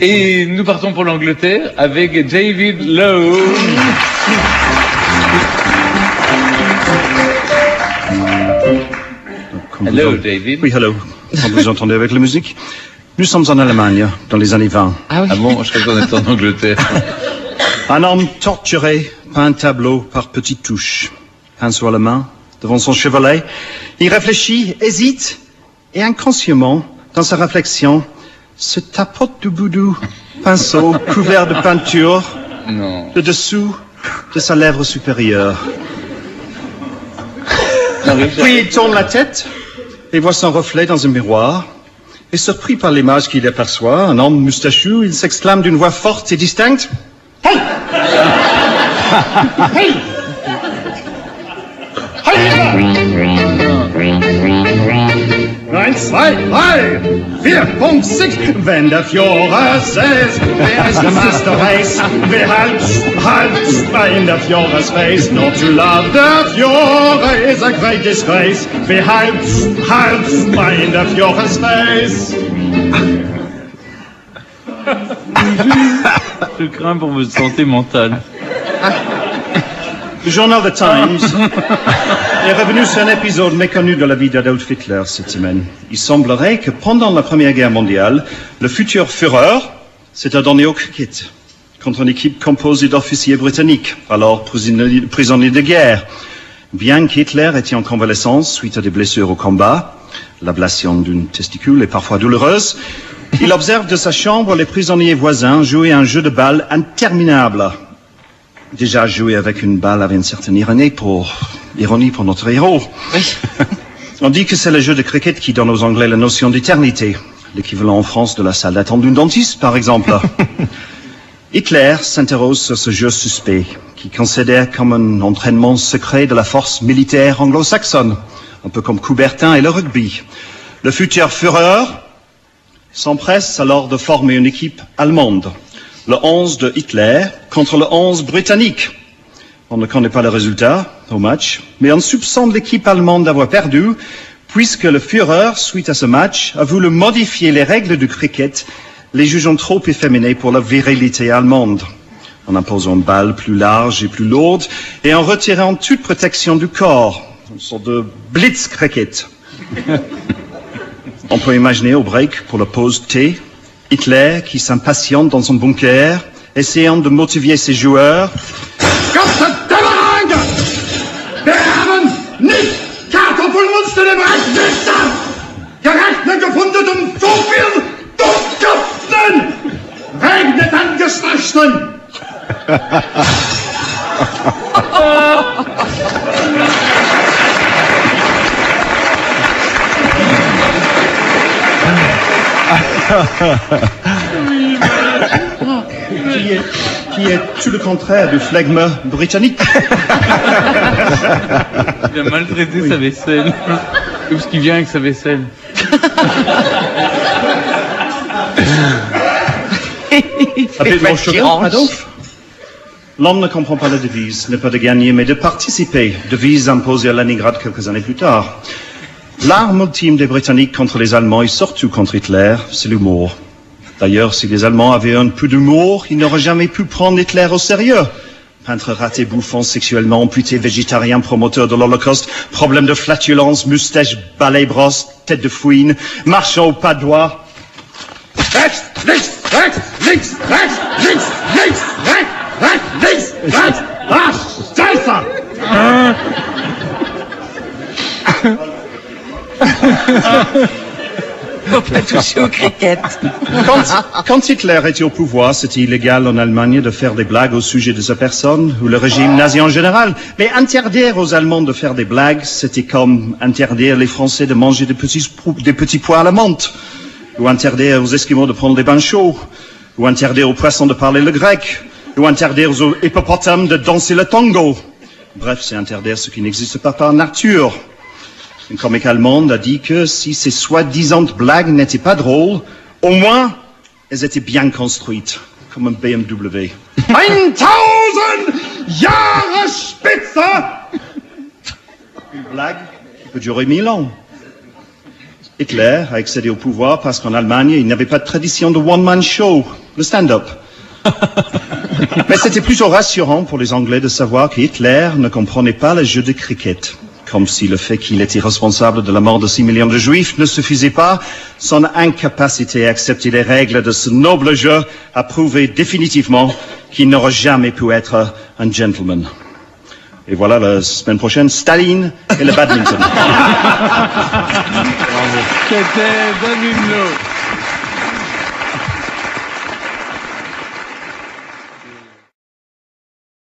Et nous partons pour l'Angleterre avec David Lowe. Hello, David. Oui, hello. Comme vous entendez avec la musique. Nous sommes en Allemagne, dans les années 20. Ah oui. Ah bon, je crois qu'on est en Angleterre. Un homme torturé peint un tableau par petites touches. Pinceau à la main, devant son chevalet. Il réfléchit, hésite, et inconsciemment, dans sa réflexion, se tapote du boudou, pinceau couvert de peinture, le dessous de sa lèvre supérieure. Puis il tourne la tête et voit son reflet dans un miroir. Et surpris par l'image qu'il aperçoit, un homme moustachu, il s'exclame d'une voix forte et distincte. Hey! Hey! Eins, zwei, drei, 4, 5, 6. Wenn der Führer says, wer is the master race? Wer halt in der Führer's face? Not to love the Führer is a great disgrace. Wer halt in der Führer's face? Je crains pour votre santé mentale. Le journal The Times est revenu sur un épisode méconnu de la vie d'Adolf Hitler cette semaine. Il semblerait que pendant la Première Guerre mondiale, le futur Führer s'est adonné au cricket contre une équipe composée d'officiers britanniques, alors prisonniers de guerre. Bien qu'Hitler était en convalescence suite à des blessures au combat, l'ablation d'une testicule est parfois douloureuse, il observe de sa chambre les prisonniers voisins jouer un jeu de balle interminable. Déjà jouer avec une balle avait une certaine ironie pour notre héros. Oui. On dit que c'est le jeu de cricket qui donne aux Anglais la notion d'éternité, l'équivalent en France de la salle d'attente d'une dentiste, par exemple. Hitler s'interroge sur ce jeu suspect, qui considère comme un entraînement secret de la force militaire anglo-saxonne, un peu comme Coubertin et le rugby. Le futur Führer s'empresse alors de former une équipe allemande. Le 11 de Hitler contre le 11 britannique. On ne connaît pas le résultat au match, mais on soupçonne l'équipe allemande d'avoir perdu, puisque le Führer, suite à ce match, a voulu modifier les règles du cricket, les jugeant trop efféminées pour la virilité allemande, en imposant une balle plus large et plus lourde, et en retirant toute protection du corps, une sorte de blitz cricket. On peut imaginer au break, pour la pause thé, Hitler qui s'impatiente dans son bunker, essayant de motiver ses joueurs. Gottverdammte! Wir haben nicht Kartoffelmunster im Rechtlichter! Gerechnet gefunden so viel Dummköpfen! Regnet an Geschlechtern! qui est tout le contraire du flegme britannique. Il a maltraité sa vaisselle. Parce qu'il vient avec sa vaisselle. Adolphe. L'homme ne comprend pas la devise, n'est pas de gagner, mais de participer. Devise imposée à Leningrad quelques années plus tard. L'arme ultime des Britanniques contre les Allemands et surtout contre Hitler, c'est l'humour. D'ailleurs, si les Allemands avaient un peu d'humour, ils n'auraient jamais pu prendre Hitler au sérieux. Peintre raté, bouffon, sexuellement amputé, végétarien, promoteur de l'Holocauste, problème de flatulence, moustache, balai brosse, tête de fouine, marchant au pas de doigt. Rechts, links, rechts, links, rechts, links, links, rechts, rechts, links, rechts, ah, Scheiße! Faut pas toucher au cricket. Quand Hitler était au pouvoir, c'était illégal en Allemagne de faire des blagues au sujet de sa personne ou le régime nazi en général. Mais interdire aux Allemands de faire des blagues, c'était comme interdire les Français de manger des petits pois à la menthe, ou interdire aux Esquimaux de prendre des bains chauds, ou interdire aux poissons de parler le grec, ou interdire aux hippopotames de danser le tango. Bref, c'est interdire ce qui n'existe pas par nature. Une comique allemande a dit que si ces soi-disant blagues n'étaient pas drôles, au moins, elles étaient bien construites, comme un BMW. 1000 Jahre Spitze! Une blague qui peut durer 1000 ans. Hitler a accédé au pouvoir parce qu'en Allemagne, il n'y avait pas de tradition de one-man show. le stand-up. Mais c'était plutôt rassurant pour les Anglais de savoir que Hitler ne comprenait pas le jeu de cricket. Comme si le fait qu'il était responsable de la mort de 6 millions de Juifs ne suffisait pas, son incapacité à accepter les règles de ce noble jeu a prouvé définitivement qu'il n'aurait jamais pu être un gentleman. Et voilà, la semaine prochaine, Staline et le badminton. C'était Don Hulot.